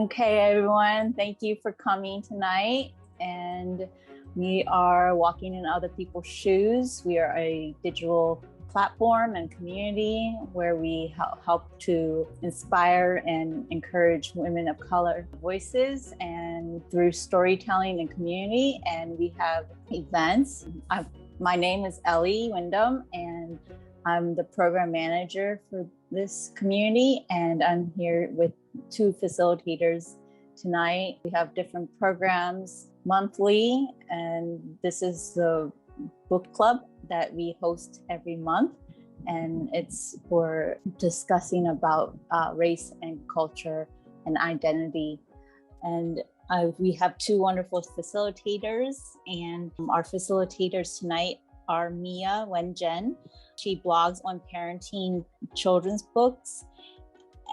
Okay, everyone, thank you for coming tonight. And we are walking in other people's shoes. We are a digital platform and community where we help to inspire and encourage women of color voices and through storytelling and community. And we have events. My name is Ellie Wyndham, and I'm the program manager for this community, and I'm here with two facilitators tonight. We have different programs monthly, and this is the book club that we host every month, and it's for discussing about race and culture and identity. And we have two wonderful facilitators, and our facilitators tonight are Mia Wenjen. She blogs on parenting, children's books,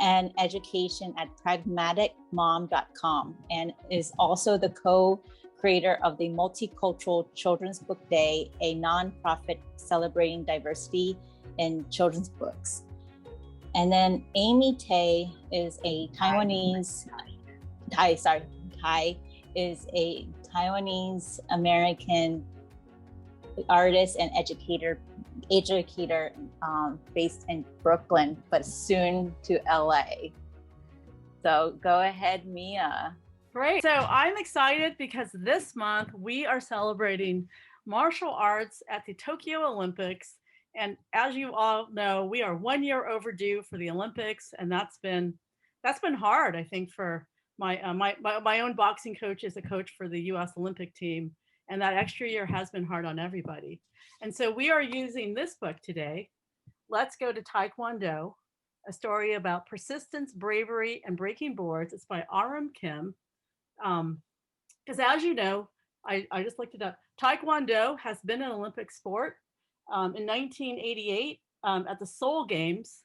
and education at pragmaticmom.com, and is also the co-creator of the Multicultural Children's Book Day, a nonprofit celebrating diversity in children's books. And then Amy Tai is a Tai is a Taiwanese American artist and educator based in Brooklyn, but soon to LA. So go ahead, Mia. Great. So I'm excited because this month we are celebrating martial arts at the Tokyo Olympics. And as you all know, we are 1 year overdue for the Olympics, and that's been hard, I think, for my own boxing coach is a coach for the U.S. Olympic team, and that extra year has been hard on everybody. And so we are using this book today, Let's Go to Taekwondo, a story about persistence, bravery, and breaking boards. It's by Aram Kim. Because as you know, I just looked it up. Taekwondo has been an Olympic sport. In 1988, at the Seoul Games,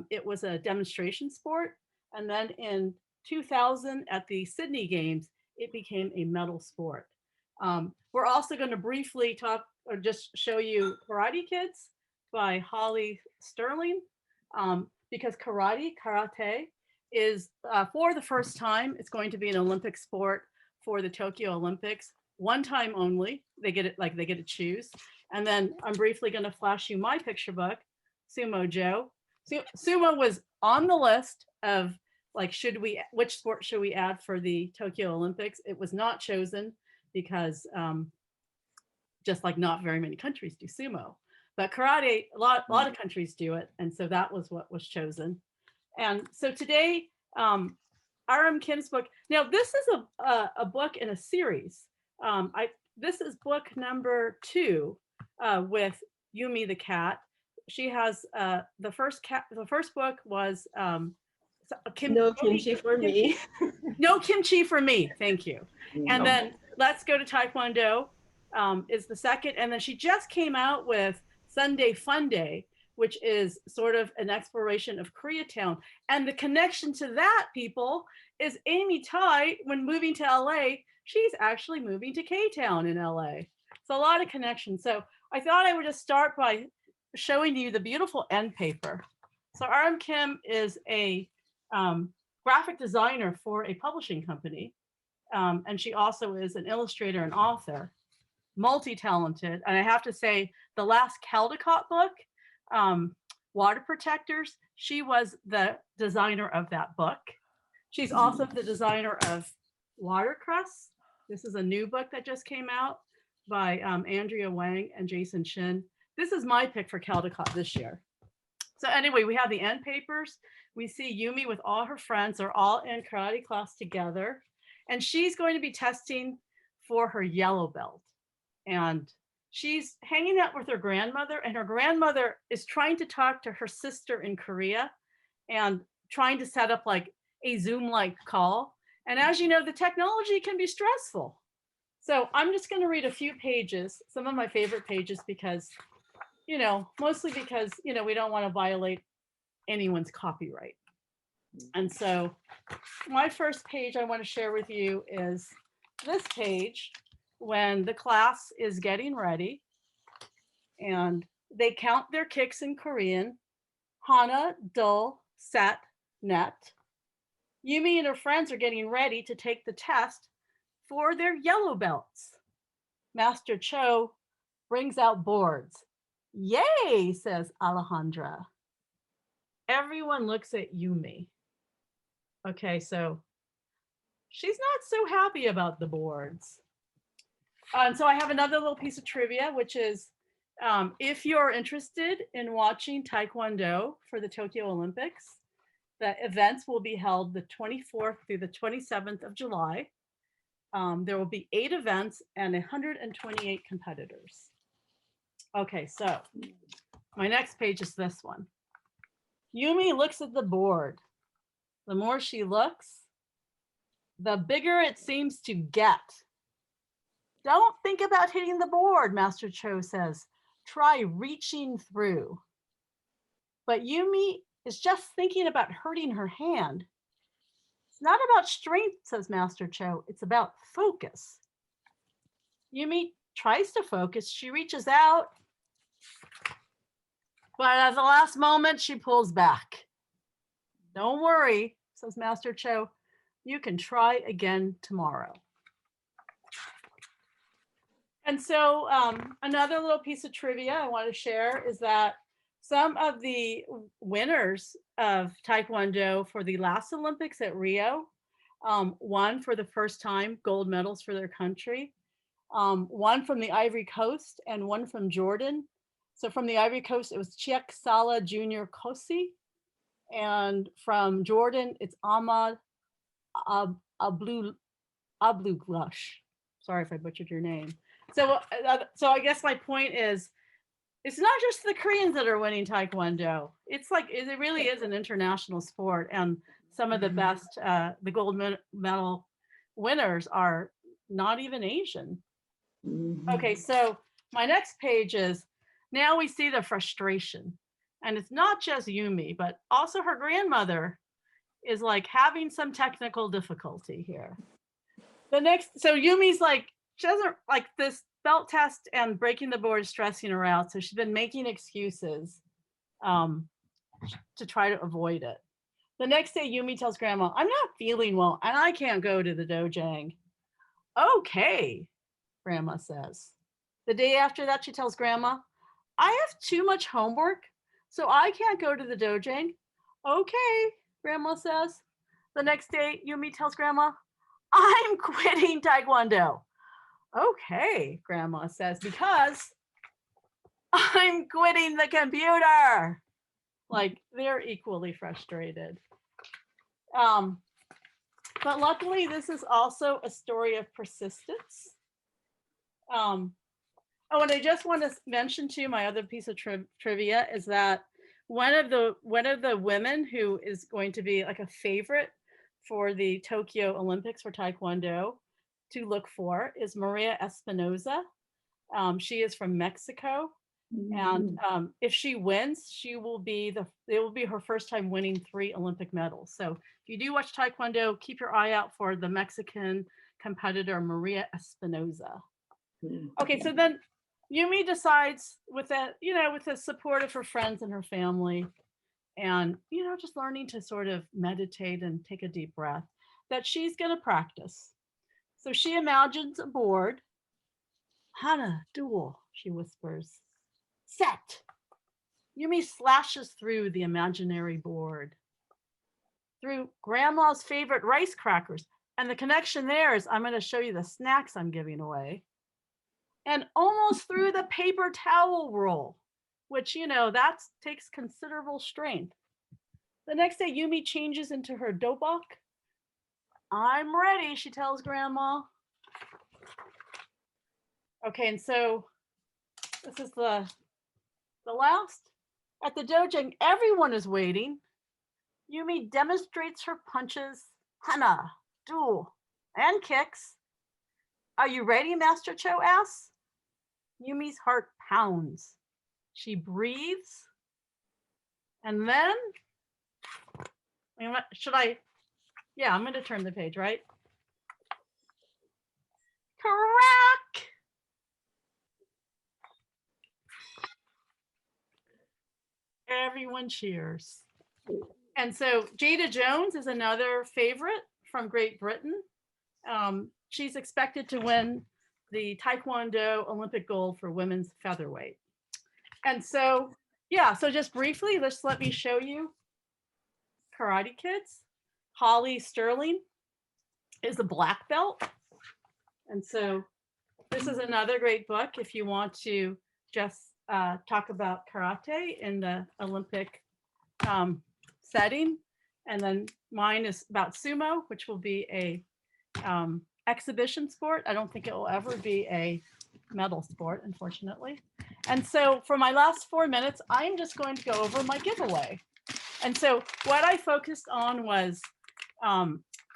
it was a demonstration sport. And then in 2000 at the Sydney Games, it became a medal sport. We're also going to briefly talk or just show you Karate Kids by Holly Sterling, because karate is for the first time, it's going to be an Olympic sport for the Tokyo Olympics. One time only, they get to choose. And then I'm briefly going to flash you my picture book, Sumo Joe. Sumo was on the list of which sport should we add for the Tokyo Olympics? It was not chosen because just like not very many countries do sumo, but karate, a lot of countries do it. And so that was what was chosen. And so today, Aram Kim's book. Now this is a book in a series. This is book number 2 with Yumi the cat. She has the first book was No kimchi for me. No kimchi for me. Thank you. And then Let's Go to Taekwondo is the second. And then she just came out with Sunday Fun Day, which is sort of an exploration of Koreatown. And the connection to that, people, is Amy Tai, when moving to LA, she's actually moving to K-Town in LA. So a lot of connections. So I thought I would just start by showing you the beautiful end paper. So Aram Kim is a graphic designer for a publishing company. And she also is an illustrator and author, multi-talented. And I have to say, the last Caldecott book, Water Protectors, she was the designer of that book. She's also the designer of Watercress. This is a new book that just came out by Andrea Wang and Jason Shin. This is my pick for Caldecott this year. So anyway, we have the end papers. We see Yumi with all her friends. They're all in karate class together. And she's going to be testing for her yellow belt. And she's hanging out with her grandmother, and her grandmother is trying to talk to her sister in Korea and trying to set up like a Zoom-like call. And as you know, the technology can be stressful. So I'm just going to read a few pages, some of my favorite pages, because, mostly because, we don't want to violate anyone's copyright. And so my first page I want to share with you is this page when the class is getting ready and they count their kicks in Korean, Hana, Dul, Set, Net. Yumi and her friends are getting ready to take the test for their yellow belts. Master Cho brings out boards. Yay, says Alejandra. Everyone looks at Yumi. Okay, so she's not so happy about the boards. And so I have another little piece of trivia, which is if you're interested in watching Taekwondo for the Tokyo Olympics, the events will be held the 24th through the 27th of July. There will be 8 events and 128 competitors. Okay, so my next page is this one. Yumi looks at the board. The more she looks, the bigger it seems to get. Don't think about hitting the board, Master Cho says. Try reaching through. But Yumi is just thinking about hurting her hand. It's not about strength, says Master Cho. It's about focus. Yumi tries to focus. She reaches out. But at the last moment, she pulls back. Don't worry, says Master Cho. You can try again tomorrow. And so another little piece of trivia I want to share is that some of the winners of Taekwondo for the last Olympics at Rio won for the first time gold medals for their country. One from the Ivory Coast and one from Jordan. So from the Ivory Coast, it was Cheick Salah Jr. Kosi. And from Jordan, it's Ahmad Abluglash. Sorry if I butchered your name. So I guess my point is, it's not just the Koreans that are winning Taekwondo. It's like, it really is an international sport. And some of the best, the gold medal winners are not even Asian. Okay, so my next page is, now we see the frustration. And it's not just Yumi, but also her grandmother is like having some technical difficulty here. So Yumi's like, she doesn't like this belt test and breaking the board is stressing her out. So she's been making excuses to try to avoid it. The next day, Yumi tells grandma, I'm not feeling well and I can't go to the dojang. Okay, grandma says. The day after that, she tells grandma, I have too much homework, so I can't go to the dojang. Okay, grandma says. The next day, Yumi tells grandma, I'm quitting Taekwondo. Okay, grandma says, because I'm quitting the computer. Like, they're equally frustrated. But luckily, this is also a story of persistence. Oh, and I just want to mention too, my other piece of trivia is that one of the women who is going to be like a favorite for the Tokyo Olympics for Taekwondo to look for is Maria Espinoza. She is from Mexico. And if she wins, it will be her first time winning 3 Olympic medals. So if you do watch Taekwondo, keep your eye out for the Mexican competitor, Maria Espinoza. Okay, so then Yumi decides with the support of her friends and her family, and, just learning to sort of meditate and take a deep breath, that she's going to practice. So she imagines a board. Hana, duel, she whispers. Set. Yumi slashes through the imaginary board, through grandma's favorite rice crackers. And the connection there is, I'm going to show you the snacks I'm giving away. And almost through the paper towel roll, which, that takes considerable strength. The next day, Yumi changes into her dobok. I'm ready, she tells grandma. Okay, and so this is the last. At the dojang, everyone is waiting. Yumi demonstrates her punches, hana, duel, and kicks. Are you ready, Master Cho asks. Yumi's heart pounds. She breathes. And then, I'm going to turn the page, right? Correct. Everyone cheers. And so Jada Jones is another favorite from Great Britain. She's expected to win the Taekwondo Olympic gold for women's featherweight. And so, yeah, so just briefly, let me show you Karate Kids. Holly Sterling is a black belt. And so this is another great book if you want to just talk about karate in the Olympic setting. And then mine is about sumo, which will be a exhibition sport. I don't think it will ever be a medal sport, unfortunately. And so for my last 4 minutes, I'm just going to go over my giveaway. And so what I focused on was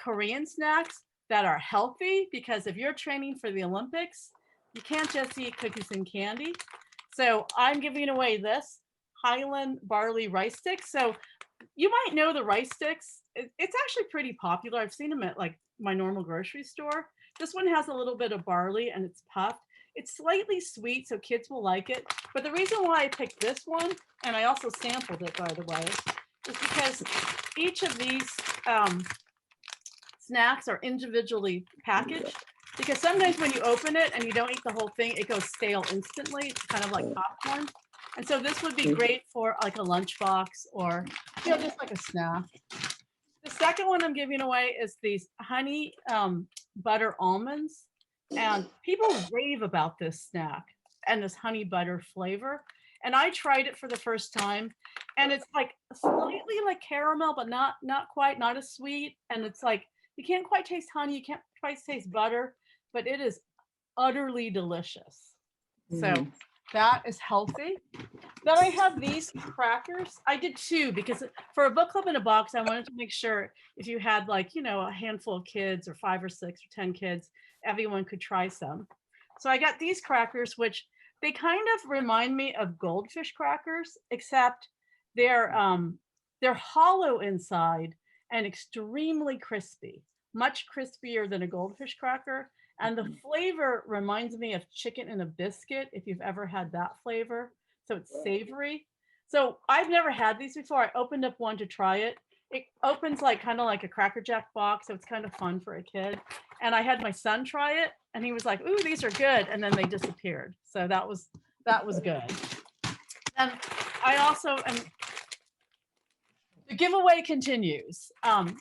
Korean snacks that are healthy, because if you're training for the Olympics, you can't just eat cookies and candy. So I'm giving away this Highland barley rice sticks. So you might know the rice sticks. It's actually pretty popular. I've seen them at like my normal grocery store. This one has a little bit of barley and it's puffed. It's slightly sweet, so kids will like it. But the reason why I picked this one, and I also sampled it, by the way, is because each of these snacks are individually packaged. Because sometimes when you open it and you don't eat the whole thing, it goes stale instantly. It's kind of like popcorn. And so this would be great for like a lunchbox or, you know, just like a snack. The second one I'm giving away is these honey butter almonds. And people rave about this snack and this honey butter flavor. And I tried it for the first time, and it's like slightly like caramel, but not quite, not as sweet. And it's like, you can't quite taste honey, you can't quite taste butter, but it is utterly delicious. So that is healthy. Then I have these crackers. I did two because for a book club in a box, I wanted to make sure if you had like, you know, a handful of kids or 5 or 6 or 10 kids, everyone could try some. So I got these crackers, which they kind of remind me of goldfish crackers, except they're hollow inside and extremely crispy, much crispier than a goldfish cracker. And the flavor reminds me of chicken in a biscuit, if you've ever had that flavor. So it's savory. So I've never had these before. I opened up one to try it. It opens like kind of like a Cracker Jack box. So it's kind of fun for a kid. And I had my son try it and he was like, ooh, these are good. And then they disappeared. So that was good. And I also am, the giveaway continues. I'm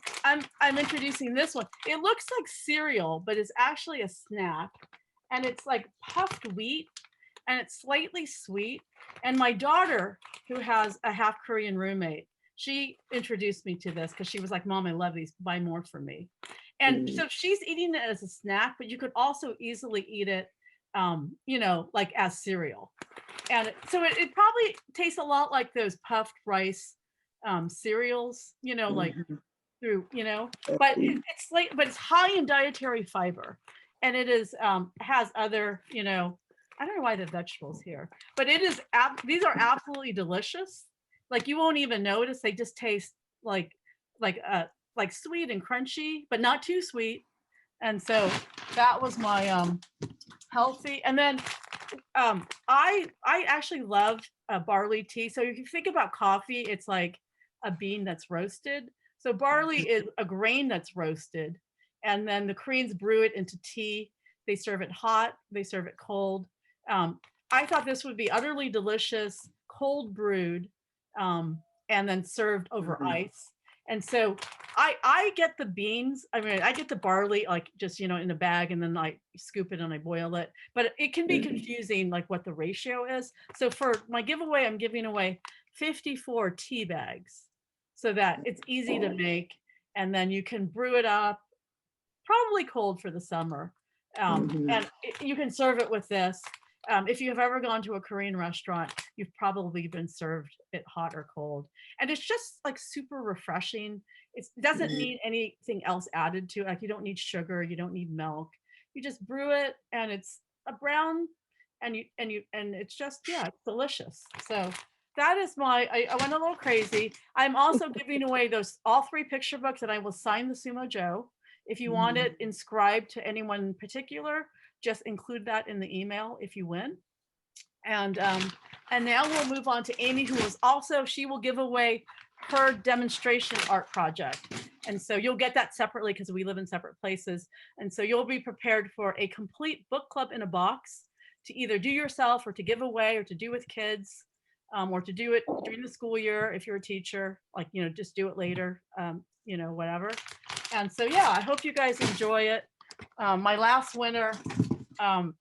introducing this one. It looks like cereal, but it's actually a snack. And it's like puffed wheat and it's slightly sweet. And my daughter, who has a half Korean roommate, she introduced me to this because she was like, Mom, I love these, buy more for me. And so she's eating it as a snack, but you could also easily eat it, you know, like as cereal. And so it probably tastes a lot like those puffed rice cereals, you know, like through, you know, but it's like, but it's high in dietary fiber. And it is, has other, you know, I don't know why the vegetables here, but it is, these are absolutely delicious. Like you won't even notice, they just taste like sweet and crunchy, but not too sweet. And so that was my healthy. And then I actually love barley tea. So if you think about coffee, it's like a bean that's roasted. So barley is a grain that's roasted. And then the Koreans brew it into tea. They serve it hot, they serve it cold. I thought this would be utterly delicious, cold brewed, and then served over ice. And so I get the beans. I mean, I get the barley, like just, you know, in a bag, and then I scoop it and I boil it. But it can be confusing, like what the ratio is. So for my giveaway, I'm giving away 54 tea bags so that it's easy to make. And then you can brew it up, probably cold for the summer. And you can serve it with this. If you've ever gone to a Korean restaurant, you've probably been served it hot or cold. And it's just like super refreshing. It doesn't need anything else added to it. Like you don't need sugar, you don't need milk. You just brew it and it's a brown and it's just, yeah, it's delicious. So that is my, I went a little crazy. I'm also giving away those, all 3 picture books, and I will sign the Sumo Joe. If you want it inscribed to anyone in particular, just include that in the email if you win. And now we'll move on to Amy, who is also, she will give away her demonstration art project. And so you'll get that separately because we live in separate places. And so you'll be prepared for a complete book club in a box to either do yourself or to give away or to do with kids, or to do it during the school year if you're a teacher, like, you know, just do it later, you know, whatever. And so, yeah, I hope you guys enjoy it. My last winner,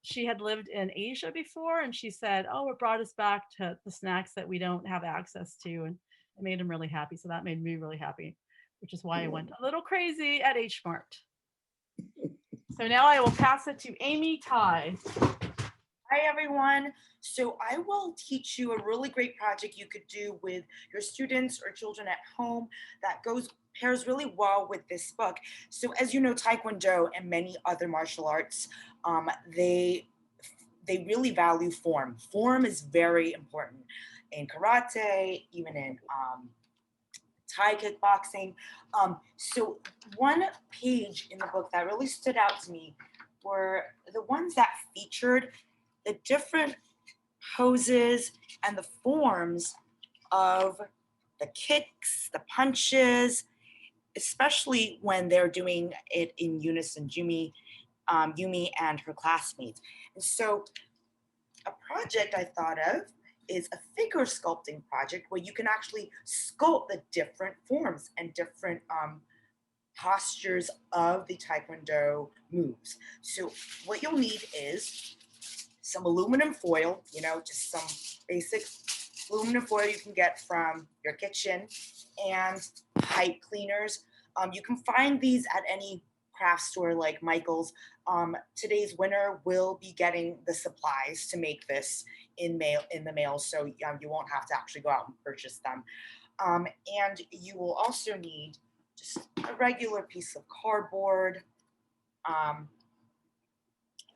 she had lived in Asia before, and she said, oh, it brought us back to the snacks that we don't have access to. And it made them really happy. So that made me really happy, which is why I went a little crazy at H Mart. So now I will pass it to Amy Tai. Hi, everyone. So I will teach you a really great project you could do with your students or children at home that pairs really well with this book. So as you know, Taekwondo and many other martial arts, they really value form. Form is very important in karate, even in Thai kickboxing. So one page in the book that really stood out to me were the ones that featured the different poses and the forms of the kicks, the punches, especially when they're doing it in unison, Yumi and her classmates. And so a project I thought of is a figure sculpting project where you can actually sculpt the different forms and different postures of the Taekwondo moves. So what you'll need is some aluminum foil, you know, just some basic aluminum foil you can get from your kitchen, and pipe cleaners. You can find these at any craft store like Michael's. Today's winner will be getting the supplies to make this in the mail, so you won't have to actually go out and purchase them. And you will also need just a regular piece of cardboard,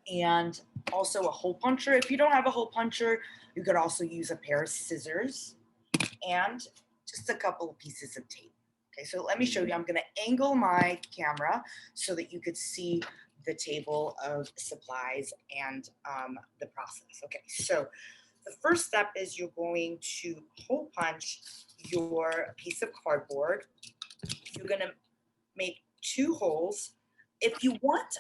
and also a hole puncher. If you don't have a hole puncher, you could also use a pair of scissors and just a couple of pieces of tape. Okay, so let me show you. I'm going to angle my camera so that you could see the table of supplies and the process. Okay, so the first step is you're going to hole punch your piece of cardboard. You're going to make 2 holes. If you want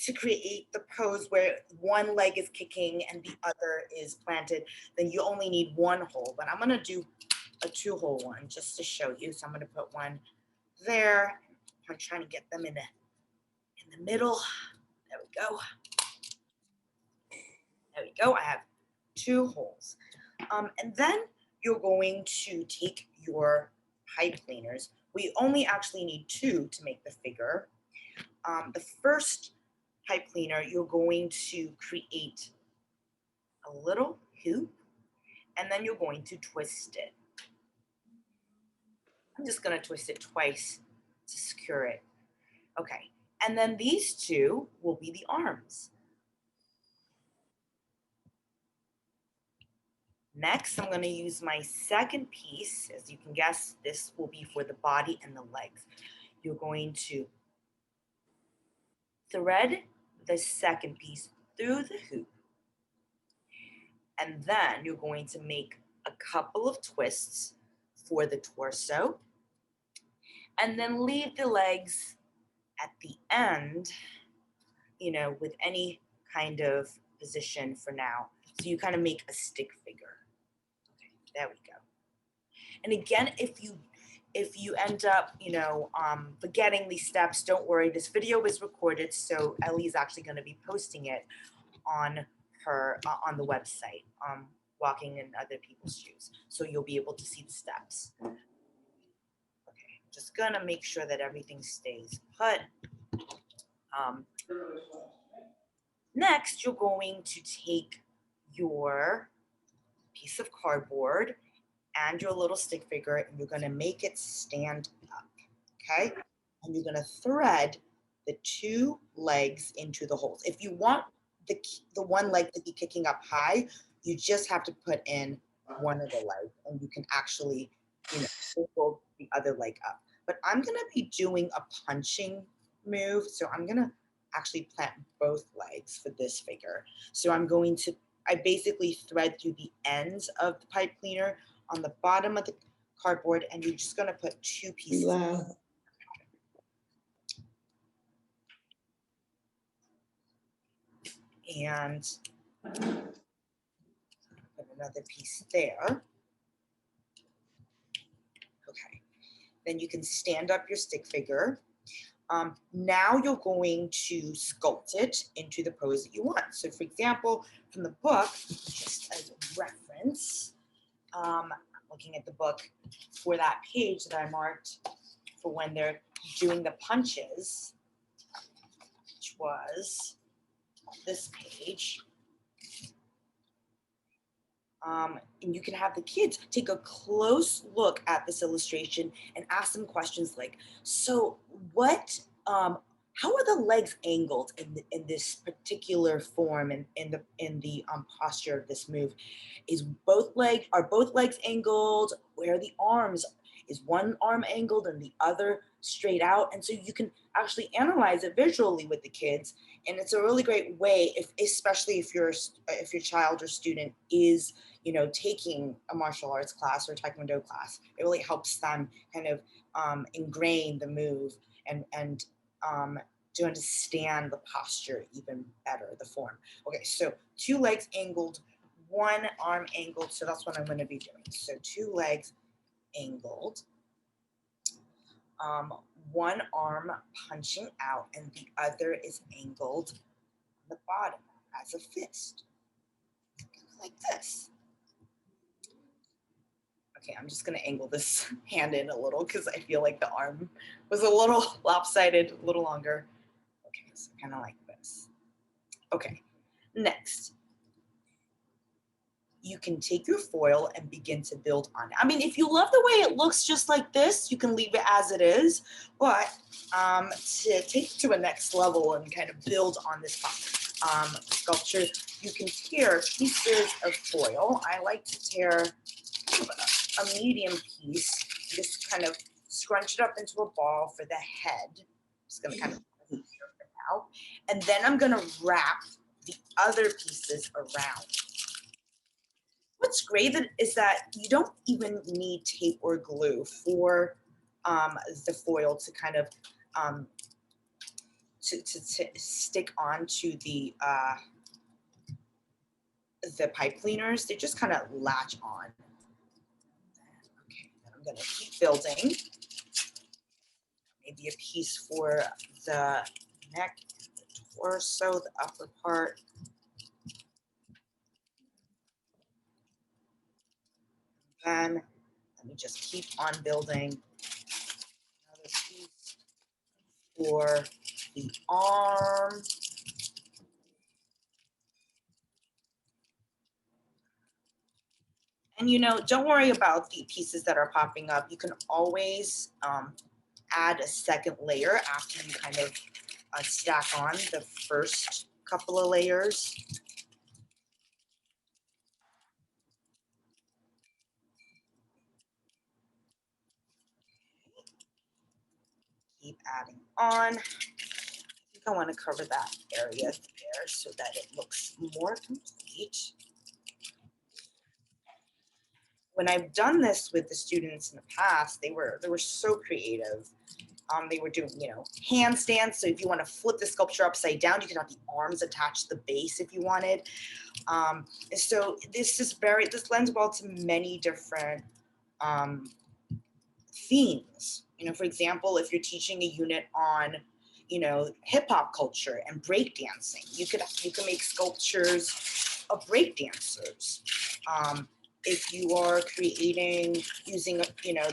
to create the pose where one leg is kicking and the other is planted, then you only need 1 hole. But I'm going to do a 2-hole one just to show you. So I'm going to put one there. I'm trying to get them in the middle. There we go. There we go. I have 2 holes. And then you're going to take your pipe cleaners. We only actually need 2 to make the figure. The first pipe cleaner, you're going to create a little hoop, and then you're going to twist it. I'm just going to twist it twice to secure it. Okay, and then these 2 will be the arms. Next, I'm going to use my second piece. As you can guess, this will be for the body and the legs. You're going to thread the second piece through the hoop. And then you're going to make a couple of twists for the torso. And then leave the legs at the end, you know, with any kind of position for now. So you kind of make a stick figure. Okay, there we go. And again, if you end up, you know, forgetting these steps, don't worry. This video is recorded, so Ellie's actually going to be posting it on on the website, Walking in Other People's Shoes. So you'll be able to see the steps. Okay, just gonna make sure that everything stays put. Next, you're going to take your piece of cardboard and your little stick figure, and you're gonna make it stand up, okay? And you're gonna thread the 2 legs into the holes. If you want the one leg to be kicking up high, you just have to put in one of the legs, and you can actually, you know, pull the other leg up. But I'm gonna be doing a punching move, so I'm gonna actually plant both legs for this figure. So I basically thread through the ends of the pipe cleaner on the bottom of the cardboard, and you're just gonna put 2 pieces. Wow. And put another piece there. Okay, then you can stand up your stick figure. Now you're going to sculpt it into the pose that you want. So for example, from the book, just as a reference, I'm looking at the book for that page that I marked for when they're doing the punches, which was this page. And you can have the kids take a close look at this illustration and ask them questions like, so what, how are the legs angled in this particular form and in the posture of this move? Are both legs angled? Where are the arms? Is one arm angled and the other straight out? And so you can actually analyze it visually with the kids. And it's a really great way, especially if your child or student is, taking a martial arts class or Taekwondo class. It really helps them kind of ingrain the move and to understand the posture even better, the form. Okay, so 2 legs angled, 1 arm angled. So that's what I'm going to be doing. So 2 legs angled, 1 arm punching out, and the other is angled on the bottom as a fist, like this. Okay, I'm just gonna angle this hand in a little because I feel like the arm was a little lopsided, a little longer. Okay, so kind of like this. Okay, next. You can take your foil and begin to build on it. I mean, if you love the way it looks just like this, you can leave it as it is, but to take it to a next level and kind of build on this sculpture, you can tear pieces of foil. I like to tear a medium piece, just kind of scrunch it up into a ball for the head. Just gonna kind of here for now. And then I'm gonna wrap the other pieces around. What's great is that you don't even need tape or glue for the foil to kind of to stick onto the pipe cleaners. They just kind of latch on. Okay, then I'm gonna keep building. Maybe a piece for the neck, the torso, the upper part. Then let me just keep on building another piece for the arm. And don't worry about the pieces that are popping up. You can always add a second layer after you kind of stack on the first couple of layers. Keep adding on. I think I want to cover that area there so that it looks more complete. When I've done this with the students in the past, they were so creative. They were doing, handstands. So if you want to flip the sculpture upside down, you can have the arms attached to the base if you wanted. So this lends well to many different themes. For example, if you're teaching a unit on, hip hop culture and breakdancing, you can make sculptures of breakdancers. If you are using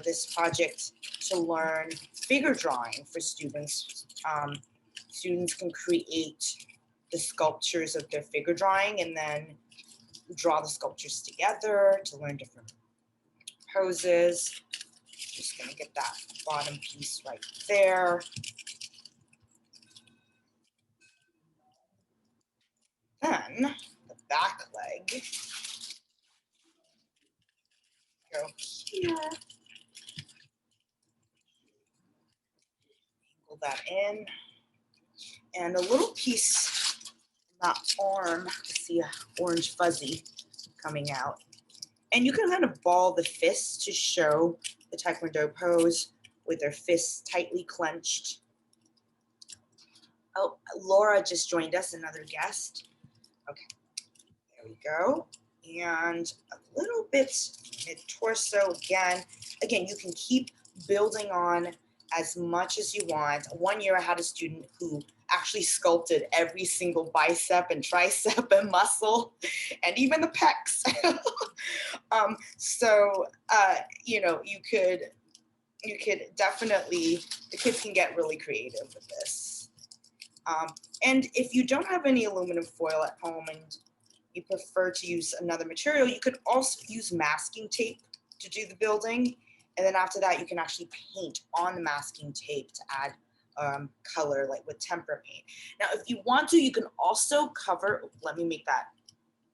this project to learn figure drawing for students, students can create the sculptures of their figure drawing and then draw the sculptures together to learn different poses. Just gonna get that bottom piece right there. Then the back leg. Go here. Angle that in. And a little piece on that arm, you see an orange fuzzy coming out. And you can kind of ball the fist to show the Taekwondo pose with their fists tightly clenched. Oh, Laura just joined us, another guest. Okay, there we go. And a little bit mid-torso again. Again, you can keep building on as much as you want. One year I had a student who actually sculpted every single bicep and tricep and muscle and even the pecs. You know, you could definitely, the kids can get really creative with this. And if you don't have any aluminum foil at home and you prefer to use another material, you could also use masking tape to do the building. And then after that, you can actually paint on the masking tape to add color, like with tempera paint. Now, if you want to, you can also cover, let me make that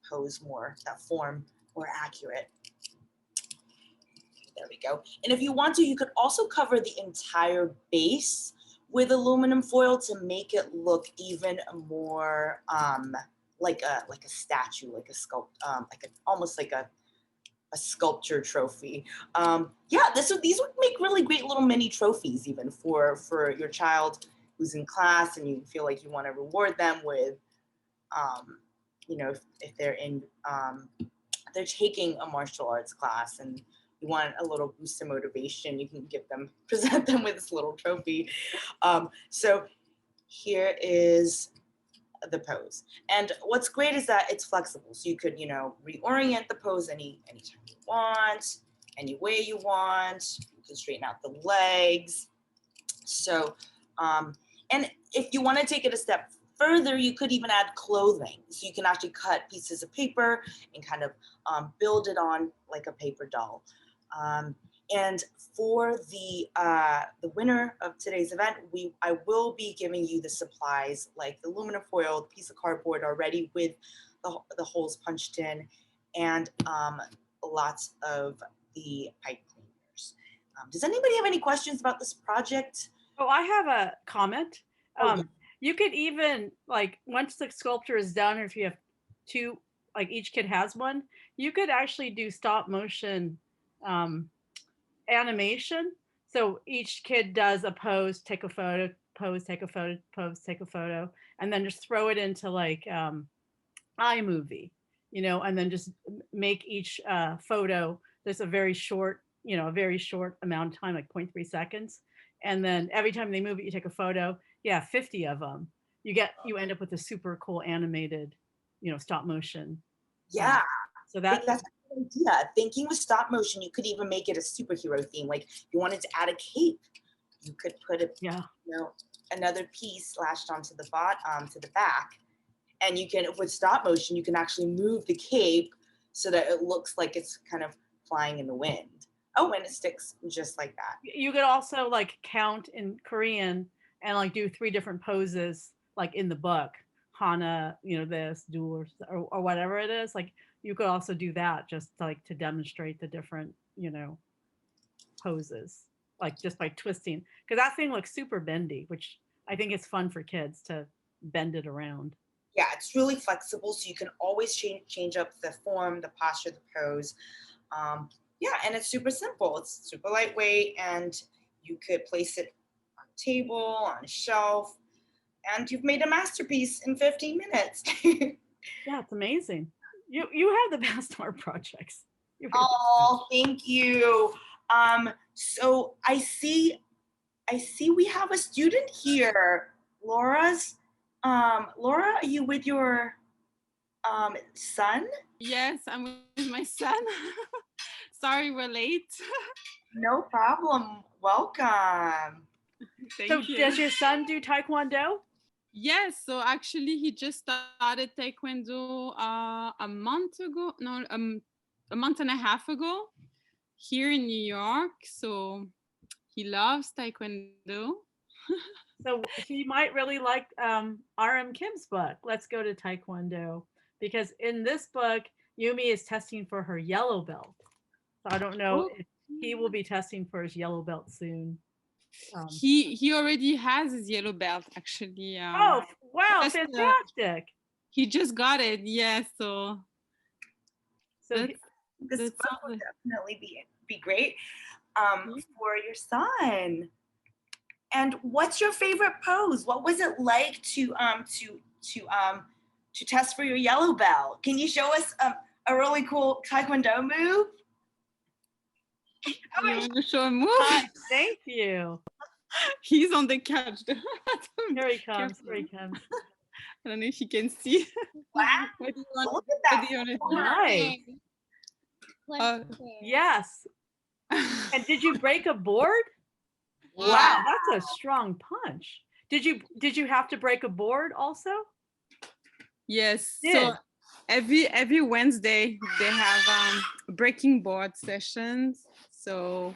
pose more, that form more accurate. There we go. And if you want to, you could also cover the entire base with aluminum foil to make it look even more like a statue, like a almost like a sculpture trophy. Yeah, these would make really great little mini trophies even for your child who's in class and you feel like you want to reward them with, you know, if they're in, they're taking a martial arts class and you want a little boost of motivation, you can present them with this little trophy. So here is the pose. And what's great is that it's flexible. So you could, you know, reorient the pose anytime you want, any way you want. You can straighten out the legs. So, and if you want to take it a step further, you could even add clothing. So you can actually cut pieces of paper and kind of build it on like a paper doll. And for the winner of today's event, I will be giving you the supplies like the aluminum foil, the piece of cardboard already with the holes punched in, and lots of the pipe cleaners. Does anybody have any questions about this project? Oh, I have a comment. Yeah. You could even, like, once the sculpture is done, or if you have two, like each kid has one, you could actually do stop motion animation. So each kid does a pose, take a photo, pose, take a photo, pose, take a photo, and then just throw it into like iMovie, you know, and then just make each photo. There's a very short, you know, a very short amount of time, like 0.3 seconds. And then every time they move it, you take a photo. Yeah, 50 of them. You end up with a super cool animated, you know, stop motion. Yeah. So that's a good idea. Thinking with stop motion, you could even make it a superhero theme. Like if you wanted to add a cape, you could put you know, another piece lashed onto the to the back. And you can, with stop motion, you can actually move the cape so that it looks like it's kind of flying in the wind. Oh, and it sticks just like that. You could also like count in Korean and like do 3 different poses, like in the book, Hana, you know, this, duel, or whatever it is. Like you could also do that just like to demonstrate the different, you know, poses, like just by twisting, because that thing looks super bendy, which I think it's fun for kids to bend it around. Yeah, it's really flexible, so you can always change up the form, the posture, the pose. Yeah, and it's super simple. It's super lightweight, and you could place it on a table, on a shelf, and you've made a masterpiece in 15 minutes. Yeah, it's amazing. You have the best art projects. Oh, thank you. So I see we have a student here. Laura, are you with your son? Yes, I'm with my son. Sorry, we're late. No problem. Welcome. Thank you. Does your son do Taekwondo? Yes, so actually he just started Taekwondo a month and a half ago here in New York. So he loves Taekwondo. So he might really like RM Kim's book, Let's Go to Taekwondo, because in this book, Yumi is testing for her yellow belt. So I don't know if he will be testing for his yellow belt soon. He already has his yellow belt, actually. Oh, wow, fantastic. He just got it, yeah, this book will definitely be great. for your son. And what's your favorite pose? What was it like to test for your yellow belt? Can you show us a really cool Taekwondo move? You want to show a move? Thank you. He's on the couch. Here he comes. Here he comes. I don't know if you can see. Wow. What do you want? Look at that. What do you want to Nice. do? Yes. And did you break a board? Wow. Wow, that's a strong punch. Did you have to break a board also? Yes. Did. So every Wednesday they have breaking board sessions. So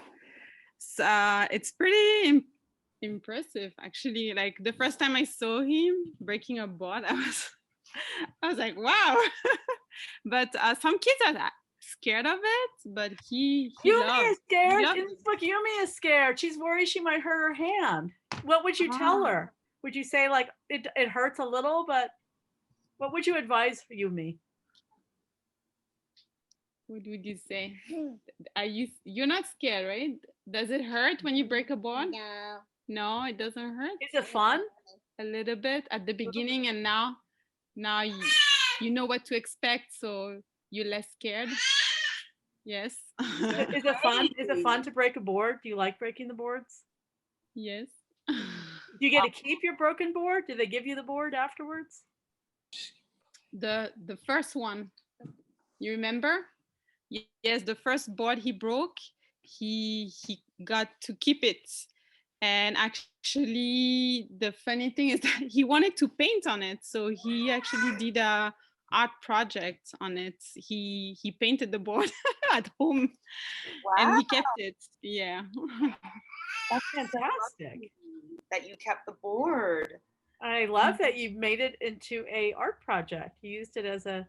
it's pretty impressive actually. Like the first time I saw him breaking a board, I was like, wow. But some kids are scared of it, but he Yumi is scared. loves In this book, Yumi is scared. She's worried she might hurt her hand. What would you tell her? Would you say like it hurts a little, but what would you advise for Yumi? What would you say? You're not scared, right? Does it hurt when you break a board? No. No, it doesn't hurt. Is it fun? A little bit at the beginning, and now you know what to expect, so you're less scared. Yes. Is it fun? Is it fun to break a board? Do you like breaking the boards? Yes. Do you get to keep your broken board? Do they give you the board afterwards? The first one, you remember? Yes, the first board he broke, he got to keep it. And actually, the funny thing is that he wanted to paint on it, so he actually did a art project on it. He painted the board at home. Wow. And he kept it. Yeah. That's fantastic. That you kept the board. I love that you've made it into a art project. You used it as the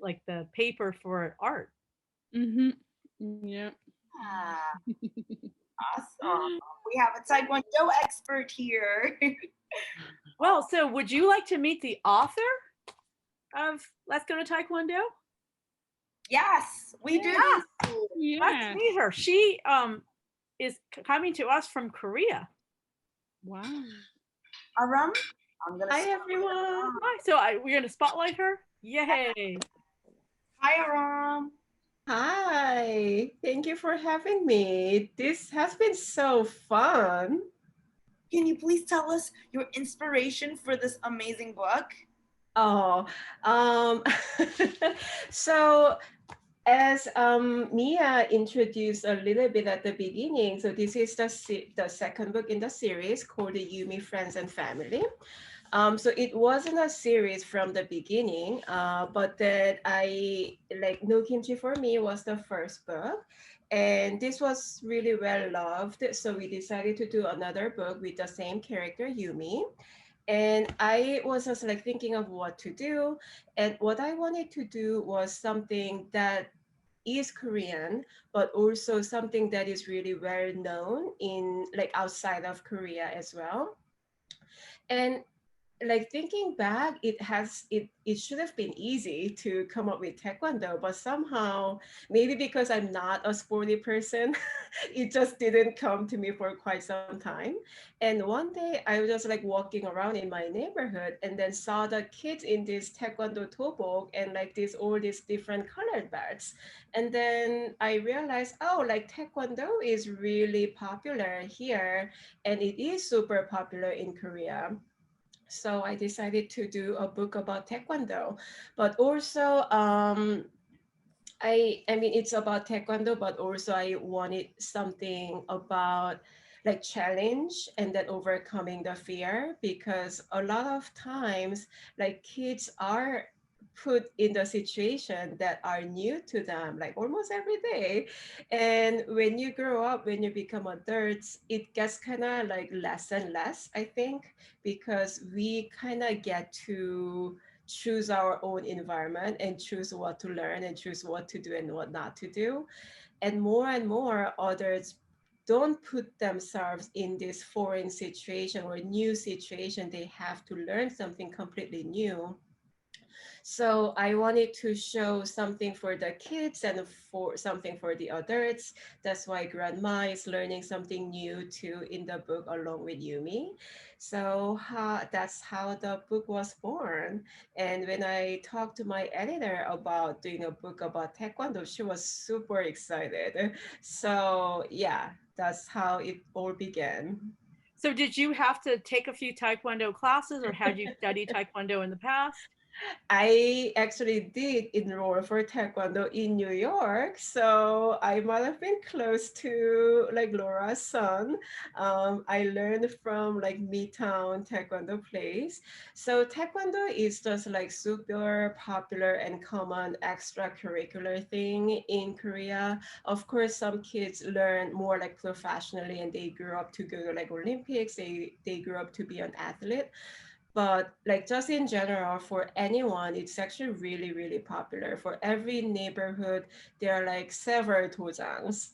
like the paper for art. Mm-hmm. Yeah. Awesome. We have a Taekwondo expert here. Well, so would you like to meet the author of Let's Go to Taekwondo? Yes, we do. Yeah. Let's meet her. She is coming to us from Korea. Wow. Aram, I'm gonna. Hi, everyone. Hi. So we're gonna spotlight her. Yay! Hi, Aram. Hi, thank you for having me. This has been so fun. Can you please tell us your inspiration for this amazing book? Oh, so as Mia introduced a little bit at the beginning, so this is the second book in the series called The Yumi Friends and Family. So it wasn't a series from the beginning, but that No Kimchi for Me was the first book. And this was really well loved. So we decided to do another book with the same character, Yumi. And I was just like thinking of what to do. And what I wanted to do was something that is Korean, but also something that is really well known in like outside of Korea as well. And like thinking back, it should have been easy to come up with Taekwondo, but somehow, maybe because I'm not a sporty person, it just didn't come to me for quite some time. And one day I was just like walking around in my neighborhood and then saw the kids in this Taekwondo tobok and like all these different colored belts. And then I realized, oh, like Taekwondo is really popular here and it is super popular in Korea. So I decided to do a book about Taekwondo, but also I mean it's about Taekwondo, but also I wanted something about like challenge and then overcoming the fear, because a lot of times like kids are put in the situation that are new to them like almost every day, and when you grow up, when you become adults, it gets kind of like less and less, I think, because we kind of get to choose our own environment and choose what to learn and choose what to do and what not to do. And more others don't put themselves in this foreign situation or new situation. They have to learn something completely new. So I wanted to show something for the kids and for something for the adults. That's why Grandma is learning something new too in the book along with Yumi. So that's how the book was born. And when I talked to my editor about doing a book about Taekwondo, she was super excited. So yeah, that's how it all began. So did you have to take a few Taekwondo classes, or had you studied Taekwondo in the past? I actually did enroll for Taekwondo in New York, so I might have been close to like Laura's son. I learned from like Midtown Taekwondo place. So Taekwondo is just like super popular and common extracurricular thing in Korea. Of course, some kids learn more like professionally and they grew up to go to like Olympics. They grew up to be an athlete. But like just in general, for anyone, it's actually really, really popular. For every neighborhood, there are like several dojangs.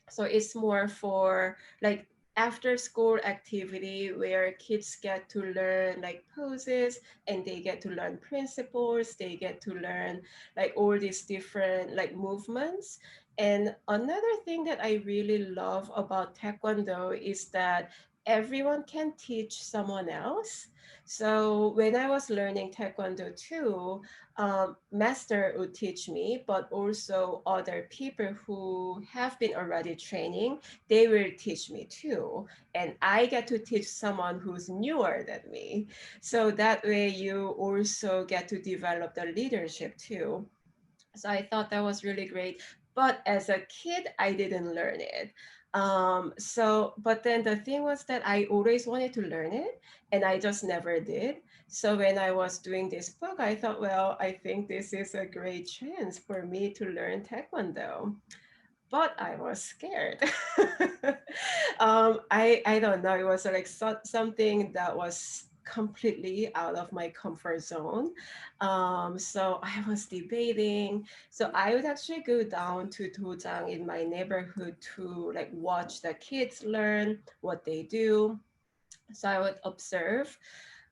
So it's more for like after school activity where kids get to learn like poses and they get to learn principles, they get to learn like all these different like movements. And another thing that I really love about Taekwondo is that everyone can teach someone else. So when I was learning Taekwondo too, master would teach me, but also other people who have been already training, they will teach me too. And I get to teach someone who's newer than me. So that way you also get to develop the leadership too. So I thought that was really great. But as a kid, I didn't learn it. But then the thing was that I always wanted to learn it and I just never did. So when I was doing this book, I thought, well, I think this is a great chance for me to learn Taekwondo. But I was scared. I don't know. It was like something that was completely out of my comfort zone. So I was debating. So I would actually go down to dojang in my neighborhood to like watch the kids learn what they do. So I would observe.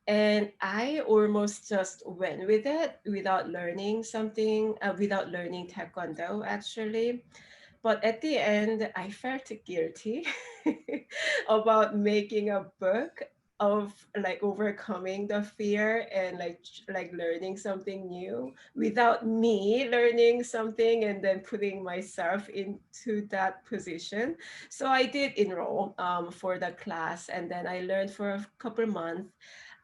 And I almost just went with it without learning something, without learning Taekwondo actually. But at the end, I felt guilty about making a book of like overcoming the fear and like learning something new without me learning something and then putting myself into that position. So I did enroll for the class and then I learned for a couple months.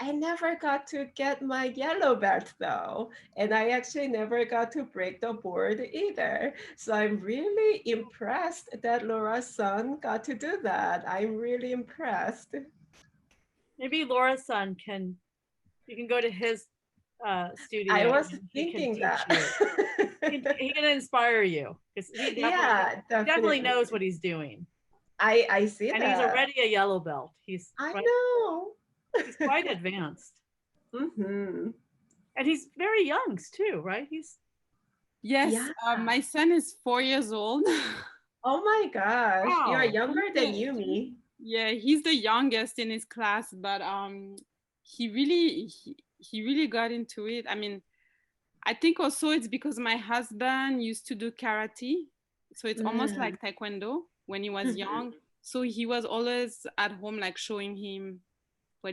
I never got to get my yellow belt though, and I actually never got to break the board either. So I'm really impressed that Laura's son got to do that. I'm really impressed. Maybe Laura's son you can go to his I studio was and he can thinking teach that. you. He can inspire you because Yeah, he definitely definitely. knows what he's doing. I see And he's that. already a yellow belt. I know. He's quite advanced. Mm-hmm. And he's very young too, right? Yes, Yeah. my son is 4 years old. Oh my gosh, you are Wow. younger than Yumi. Yeah, he's the youngest in his class, but he really got into it. I mean, I think also it's because my husband used to do karate, so it's almost like Taekwondo when he was young. So he was always at home, like showing him what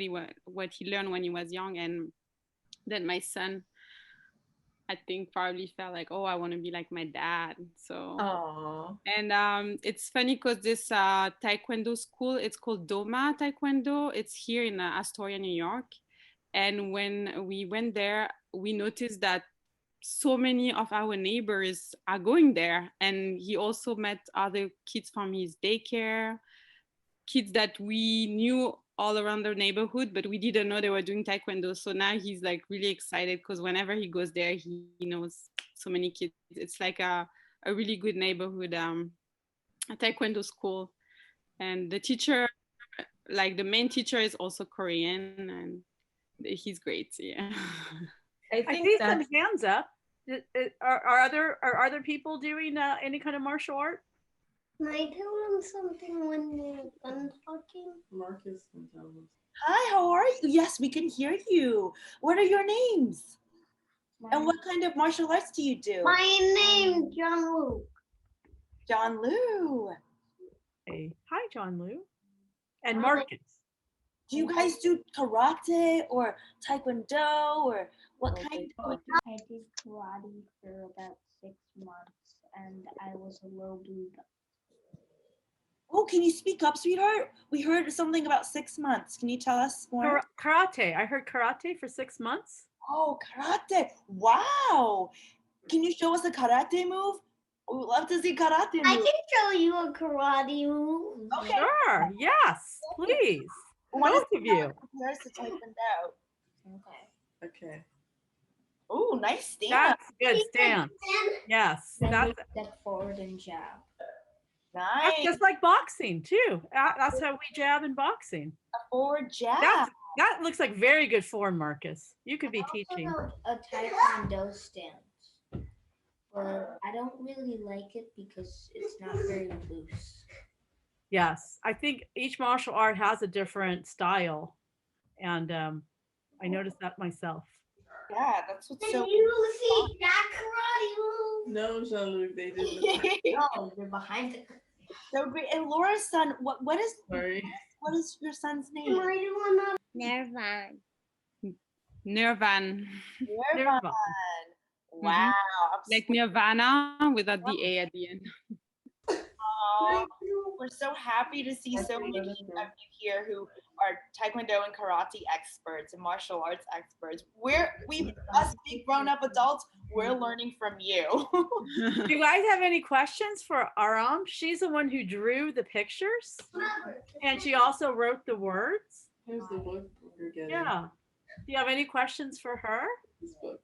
he learned when he was young, and then my son, I think, probably felt like, oh, I want to be like my dad. So Oh. and it's funny because this Taekwondo school, it's called Doma Taekwondo. It's here in Astoria, New York. And when we went there, we noticed that so many of our neighbors are going there. And he also met other kids from his daycare, kids that we knew all around the neighborhood, but we didn't know they were doing Taekwondo. So now he's like really excited because whenever he goes there, he knows so many kids. It's like a really good neighborhood a Taekwondo school. And the teacher, like the main teacher, is also Korean, and he's great. Yeah. I see some hands up. Are other people doing any kind of martial art? Can I tell them something when they're done talking? Marcus can tell us. Hi, how are you? Yes, we can hear you. What are your names? And what kind of martial arts do you do? My name John Luke. John Lou. Hey, hi, John Lou. And Hi. Marcus. Do you guys do karate or taekwondo or what kind? I did karate for about 6 months and I was a low blue belt. Oh, can you speak up, sweetheart? We heard something about 6 months. Can you tell us more? Karate. I heard karate for 6 months. Oh, karate. Wow. Can you show us a karate move? We would love to see karate move. I can show you a karate move. Okay. Sure. Yes, please. Both of you. Here's the taekwondo. Okay. Okay. Oh, nice stand. That's good stance. Yes. Then That's we step forward and jab. Nice. just like boxing too. That's how we jab in boxing. A forward jab. That looks like very good form, Marcus. You could be I also teaching. know a taekwondo stance, but I don't really like it because it's not very loose. Yes, I think each martial art has a different style, and I noticed that myself. Yeah, that's what's Did so. you see that karate move? No, Jean-Luc, they didn't. No, they're behind the. So great. And Laura's son, what is Sorry. what is your son's name? Am I doing that? Nirvan. Nirvan. Nirvan. Wow. Like Nirvana without the A at the end. Aw, we're so happy to see so many of you here who are Taekwondo and karate experts and martial arts experts. Us big grown-up adults, we're learning from you. Do you guys have any questions for Aram? She's the one who drew the pictures, and she also wrote the words. Here's the book we're getting. Yeah. Do you have any questions for her? This book.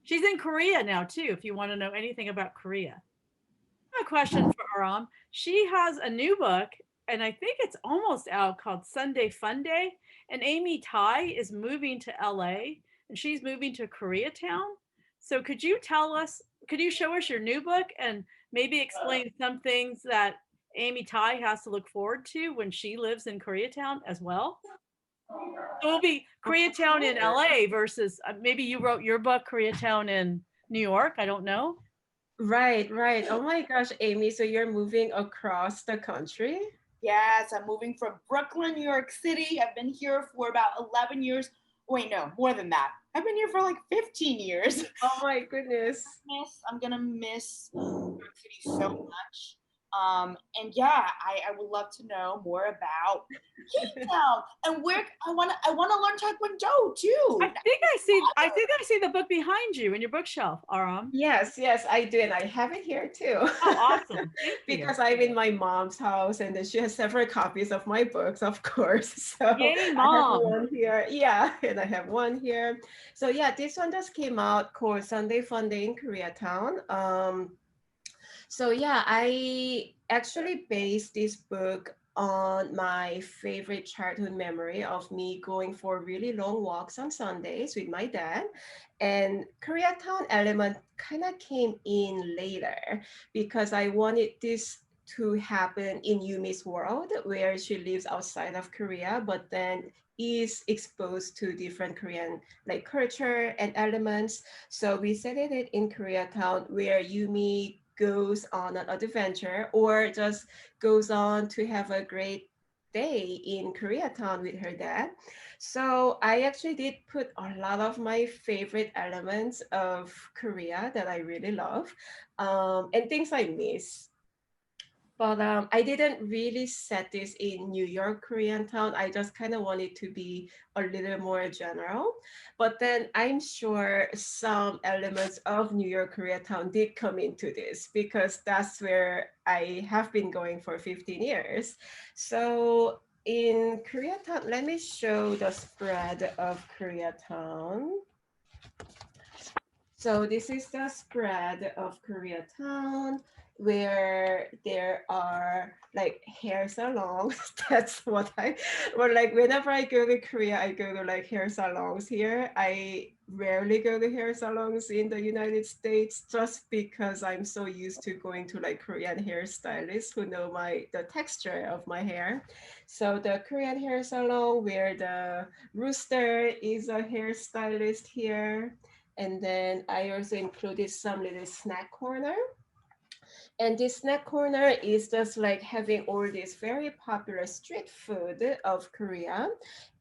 She's in Korea now too, if you want to know anything about Korea. I have a question for Aram. She has a new book, and I think it's almost out, called Sunday Fun Day. And Amy Tai is moving to LA, and she's moving to Koreatown. So could you show us your new book and maybe explain some things that Amy Tai has to look forward to when she lives in Koreatown as well? It will be Koreatown in LA versus maybe you wrote your book, Koreatown in New York. I don't know. Right. Oh my gosh, Amy, so you're moving across the country? Yes, I'm moving from Brooklyn, New York City. I've been here for about 11 years. Wait, no, more than that. I've been here for like 15 years. Oh my goodness. I'm gonna miss New York City so much. And yeah, I would love to know more about Cape Town and where I wanna learn Taekwondo too. I think I see the book behind you in your bookshelf, Aram. Yes, I do. And I have it here too. Oh, awesome. Because I'm in my mom's house and then she has several copies of my books, of course. So Yay, I Mom. have one here. Yeah, and I have one here. So yeah, this one just came out called Sunday Fun Day in Koreatown. So yeah, I actually based this book on my favorite childhood memory of me going for really long walks on Sundays with my dad. And Koreatown element kind of came in later because I wanted this to happen in Yumi's world, where she lives outside of Korea, but then is exposed to different Korean like culture and elements. So we set it in Koreatown, where Yumi goes on an adventure or just goes on to have a great day in Koreatown with her dad. So I actually did put a lot of my favorite elements of Korea that I really love, and things I miss. But I didn't really set this in New York, Koreatown. I just kind of wanted to be a little more general. But then I'm sure some elements of New York, Koreatown did come into this because that's where I have been going for 15 years. So in Koreatown, let me show the spread of Koreatown. So this is the spread of Koreatown, where there are like hair salons. That's what like whenever I go to Korea, I go to like hair salons here. I rarely go to hair salons in the United States just because I'm so used to going to like Korean hairstylists who know the texture of my hair. So the Korean hair salon where the rooster is a hairstylist here. And then I also included some little snack corner. And this snack corner is just like having all this very popular street food of Korea.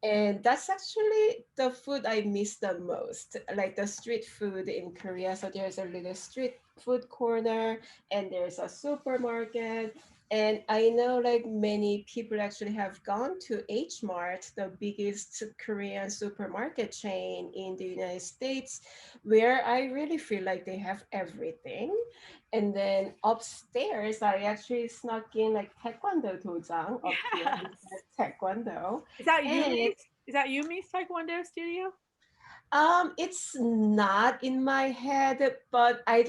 And that's actually the food I miss the most, like the street food in Korea. So there's a little street food corner and there's a supermarket. And I know like many people actually have gone to H Mart, the biggest Korean supermarket chain in the United States, where I really feel like they have everything. And then upstairs, I actually snuck in like Taekwondo dojang up here. Yes. It says Taekwondo. Is that And Yumi's Taekwondo studio? it's not in my head, but I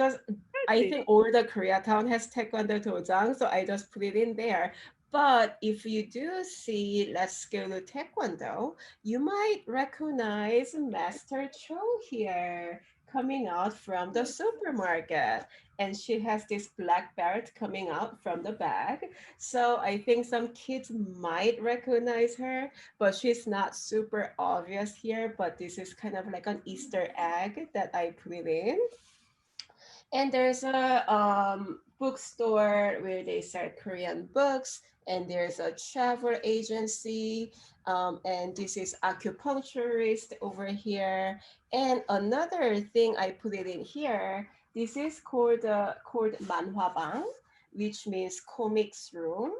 think all the Koreatown has Taekwondo dojang, so I just put it in there. But if you do see Let's Go to Taekwondo, you might recognize Master Cho here coming out from the supermarket. And she has this black belt coming out from the bag. So I think some kids might recognize her, but she's not super obvious here. But this is kind of like an Easter egg that I put it in. And there's a bookstore where they sell Korean books, and there's a travel agency, and this is acupuncturist over here. And another thing I put it in here, this is called manhwabang, which means comics room,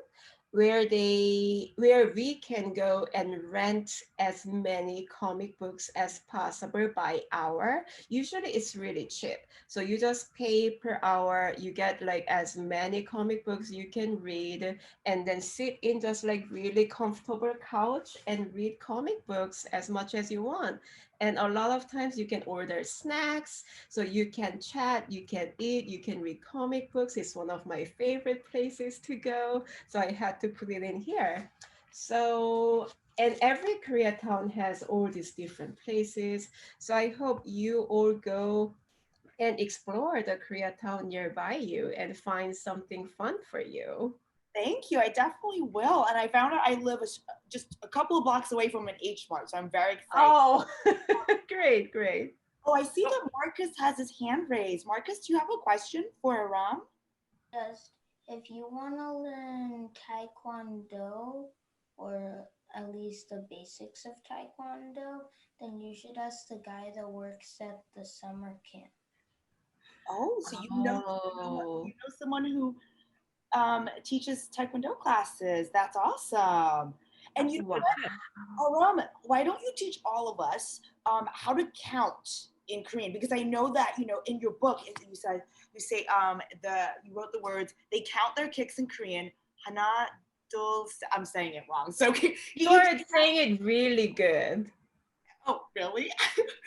where we can go and rent as many comic books as possible by hour. Usually it's really cheap. So you just pay per hour, you get like as many comic books you can read, and then sit in just like really comfortable couch and read comic books as much as you want. And a lot of times you can order snacks, so you can chat, you can eat, you can read comic books. It's one of my favorite places to go. So I had to put it in here. So, and every Koreatown has all these different places. So I hope you all go and explore the Koreatown nearby you and find something fun for you. Thank you. I definitely will. And I found out I live just a couple of blocks away from an H Mart, so I'm very excited. Oh, great, great. Oh, I see that Marcus has his hand raised. Marcus, do you have a question for Aram? Yes. If you want to learn Taekwondo, or at least the basics of Taekwondo, then you should ask the guy that works at the summer camp. Oh, so you know someone who teaches Taekwondo classes. That's awesome. And you know what, Aram, why don't you teach all of us how to count in Korean? Because I know that, you know, in your book, you wrote the words, they count their kicks in Korean. Hana, dul, I'm saying it wrong. So you're saying it really good. Oh, really?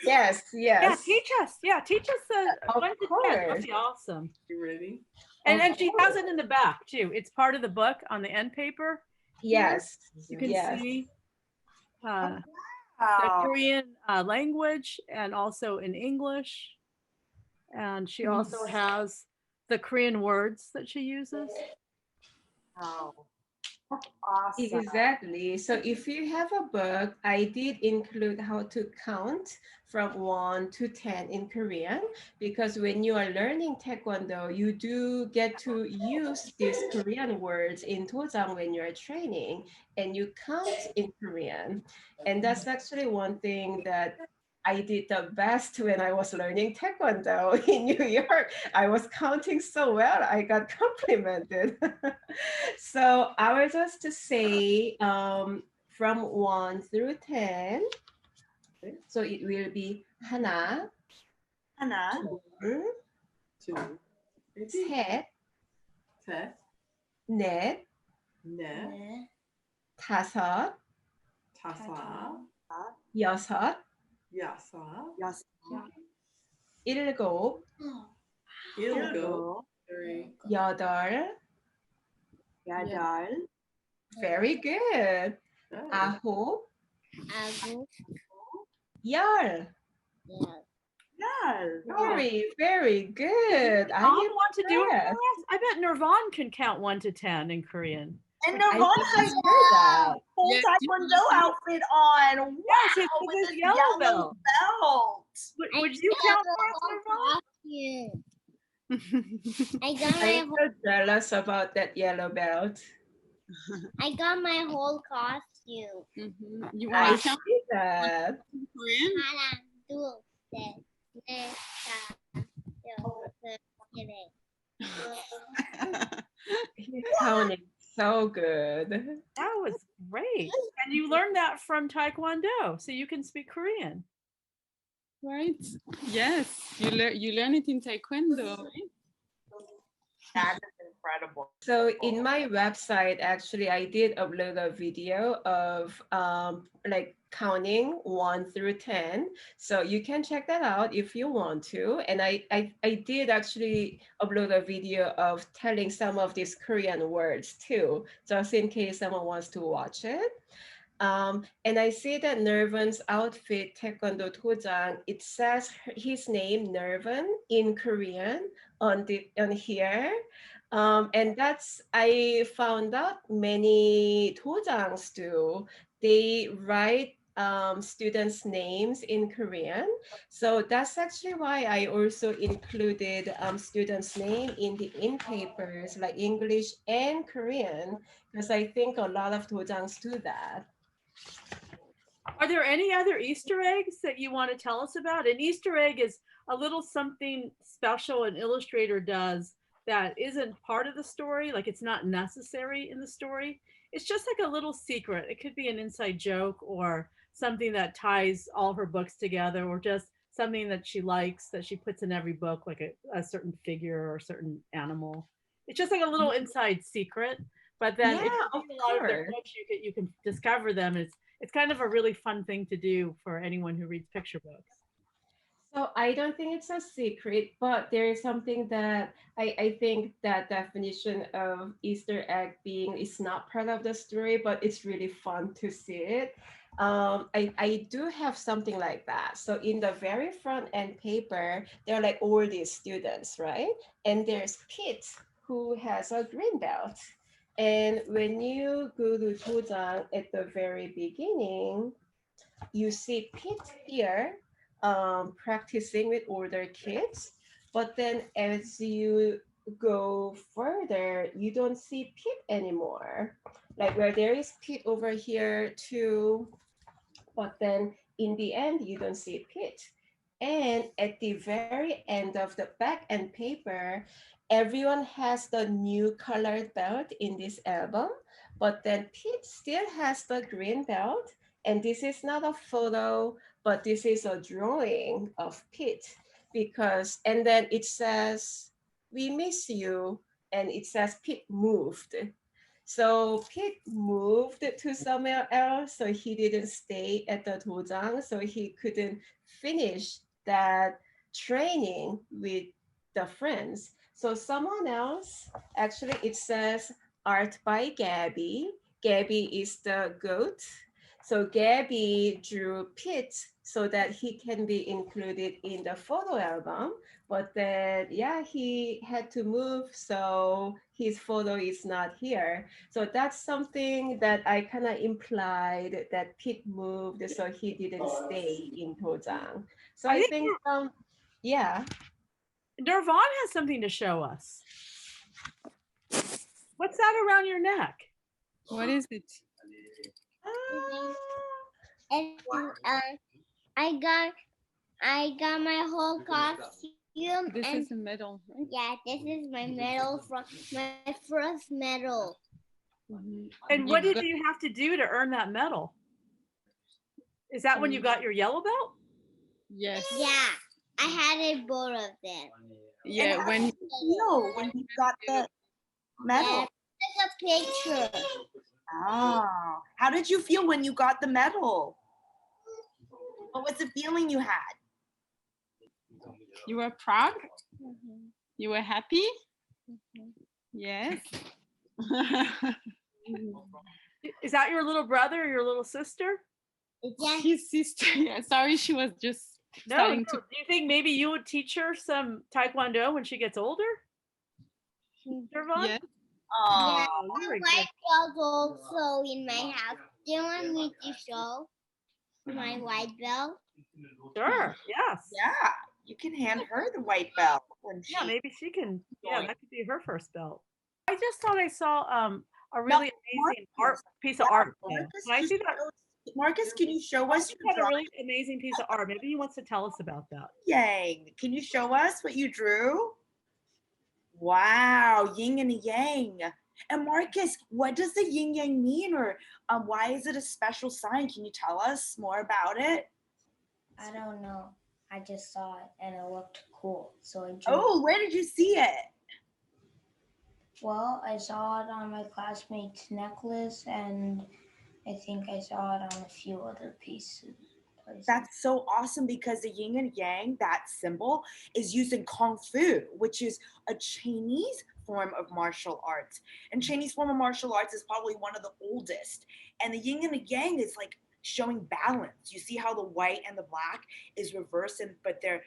Yes. Yeah, teach us. Yeah, teach us of 1 to 10. That'd be awesome. You ready? And she has it in the back too. It's part of the book on the end paper. Yes. You can see the Wow. Korean language and also in English. And she also has the Korean words that she uses. Wow. Awesome. Exactly. So if you have a book, I did include how to count from 1 to 10 in Korean, because when you are learning Taekwondo, you do get to use these Korean words in dojang when you're training, and you count in Korean. And that's actually one thing that I did the best when I was learning Taekwondo in New York. I was counting so well, I got complimented. So I was just to say from 1 through 10. So it will be 하나, Hana, 둘, Two. 셋, 셋. 넷, 넷. 네. 다섯, 다섯. 여섯, 여섯. yes. 일곱, 일곱. Three. 여덟. Yadal. Very good. Good. 아홉, 아구. 열. Yes. Very, very good. I am want to do it. impressed. I bet Nirvan can count 1 to 10 in Korean. And I Nirvana think has I heard that. full Yes. Taekwondo outfit on. Wow, Yes, it's with this this yellow belt. belt. Would you count for us, Nirvana? I got my I'm so jealous about that yellow belt. I got my whole costume. You I want to count see that. in Korean? Halang, du, set, ne, ta, yo, He's counting so good. That was great. And you learned that from Taekwondo, so you can speak Korean. Right? Yes, you learn it in Taekwondo, right? That is incredible. So in my website, actually, I did upload a video of like counting 1 through 10. So you can check that out if you want to. And I did actually upload a video of telling some of these Korean words too, just in case someone wants to watch it. And I see that Nervan's outfit, Taekwondo Dojang, it says his name, Nervan, in Korean on here. And that's, I found out many Dojangs do. They write students' names in Korean. So that's actually why I also included students' name in the in-papers, like English and Korean, because I think a lot of Dojangs do that. Are there any other Easter eggs that you want to tell us about? An Easter egg is a little something special an illustrator does that isn't part of the story, like it's not necessary in the story. It's just like a little secret. It could be an inside joke or something that ties all her books together, or just something that she likes that she puts in every book, like a certain figure or a certain animal. It's just like a little inside secret. But then if you read a lot of their books, you can discover them. It's kind of a really fun thing to do for anyone who reads picture books. So I don't think it's a secret, but there is something that I think that definition of Easter egg being is not part of the story, but it's really fun to see it. I do have something like that. So in the very front end paper, there are like all these students, right? And there's Pete, who has a green belt. And when you go to Dojang at the very beginning, you see Pete here practicing with older kids. But then as you go further, you don't see Pete anymore. Like where there is Pete over here too, but then in the end, you don't see Pete. And at the very end of the back end paper, everyone has the new colored belt in this album, but then Pete still has the green belt. And this is not a photo, but this is a drawing of Pete because, and then it says, "We miss you." And it says Pete moved. So Pete moved to somewhere else, so he didn't stay at the Dojang, so he couldn't finish that training with the friends. So someone else, actually it says art by Gabby. Gabby is the goat. So Gabby drew Pete so that he can be included in the photo album. But then, yeah, he had to move, so his photo is not here. So that's something that I kind of implied that Pete moved, so he didn't stay in Dojang. So I think, yeah. Nirvan has something to show us. What's that around your neck? What is it? And I got my whole costume. This is a medal, right? Yeah, this is my medal from my first medal. And what did you have to do to earn that medal? Is that when you got your yellow belt? Yes. Yeah, I had a both of them. Yeah, when you got the medal. There's a picture. Oh, how did you feel when you got the medal? What was the feeling you had? You were proud? You were happy? Yes. Is that your little brother or your little sister? His sister. Yeah, sorry, she was just starting to. Do you think maybe you would teach her some Taekwondo when she gets older? Yes. Yeah, I like dolls also in my house. Do you want me to show? My white belt. Sure. Yes. Yeah, you can hand her the white belt when she. Yeah, maybe she can. Yeah, joins. that could be her first belt. I just thought I saw a really amazing Marcus. piece of Yeah, art. Though. Marcus, Can I see that? Marcus, can you show us Marcus your had a drawing? really amazing piece of art. Maybe he wants to tell us about that. Yang. Can you show us what you drew? Wow, yin and yang. And Marcus, what does the yin yang mean, or why is it a special sign? Can you tell us more about it? I don't know. I just saw it and it looked cool, so I drew. Oh, where did you see it? Well, I saw it on my classmate's necklace, and I think I saw it on a few other pieces. That's so awesome, because the yin and yang, that symbol, is used in Kung Fu, which is a Chinese form of martial arts. And Chinese form of martial arts is probably one of the oldest. And the yin and the yang is like showing balance. You see how the white and the black is reversed, but they're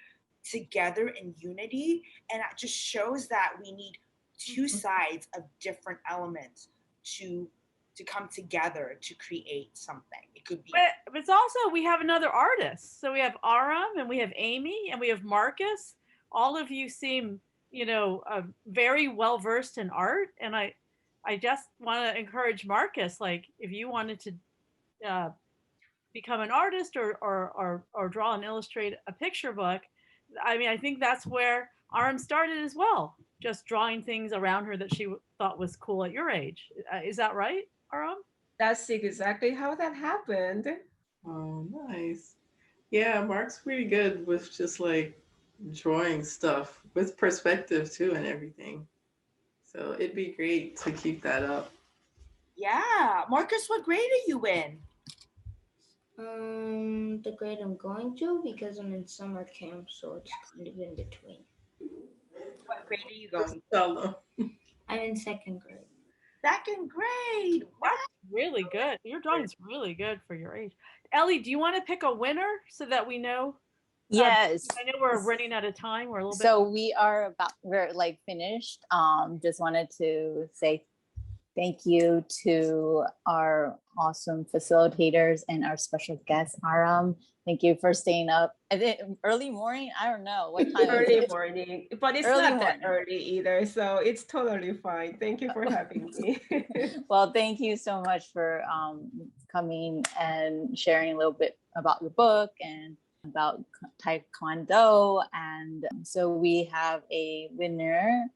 together in unity. And it just shows that we need two sides of different elements to come together to create something. It could be. But it's also, we have another artist. So we have Aram and we have Amy and we have Marcus. All of you seem, very well versed in art. And I just want to encourage Marcus, like if you wanted to become an artist or draw and illustrate a picture book, I mean, I think that's where Aram started as well, just drawing things around her that she thought was cool at your age. Is that right, Aram? That's exactly how that happened. Oh, nice. Yeah, Mark's pretty good with just like drawing stuff with perspective too and everything. So it'd be great to keep that up. Yeah. Marcus, what grade are you in? The grade I'm going to, because I'm in summer camp, so it's kind of in between. What grade are you going to? Tell them. I'm in second grade. Second grade. Wow. That's really good. Your drawing's really good for your age. Ellie, do you want to pick a winner so that we know? Yes. I know we're running out of time. We're a little bit. So we're like finished. Just wanted to say thank you to our awesome facilitators and our special guest, Aram. Thank you for staying up. I think early morning. I don't know what time. Early morning, but it's Early not that morning. early either, so it's totally fine. Thank you for having me. Well, thank you so much for coming and sharing a little bit about your book and about Taekwondo. And so we have a winner.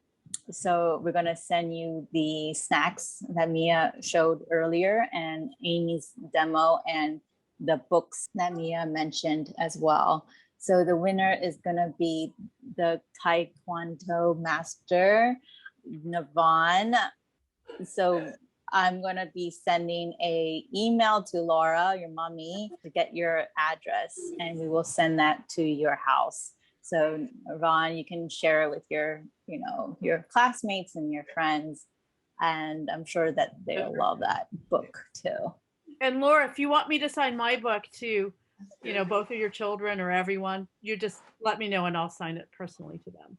So we're going to send you the snacks that Mia showed earlier and Amy's demo and the books that Mia mentioned as well. So the winner is going to be the Taekwondo master, Navan. So I'm going to be sending an email to Laura, your mommy, to get your address, and we will send that to your house. So Ron, you can share it with your classmates and your friends. And I'm sure that they'll love that book too. And Laura, if you want me to sign my book to, both of your children or everyone, you just let me know and I'll sign it personally to them.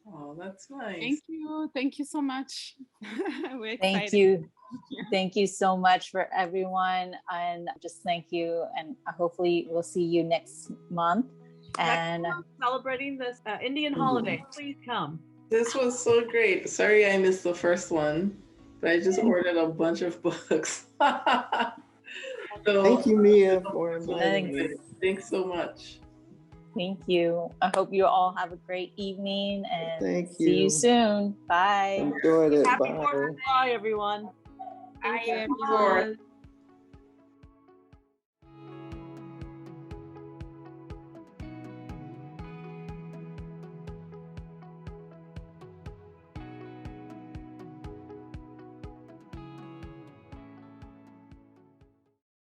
Oh, that's nice. Thank you. Thank you so much. We're excited. Thank you. Thank you so much for everyone. And just thank you. And hopefully we'll see you next month. And celebrating this Indian holiday. Please come. This was so great. Sorry I missed the first one, but I just ordered a bunch of books. So, thank you, Mia, for inviting me. Thanks so much. Thank you. I hope you all have a great evening and see you soon. Bye. Enjoyed it. Happy Bye. 4th of July, everyone. Bye, everyone.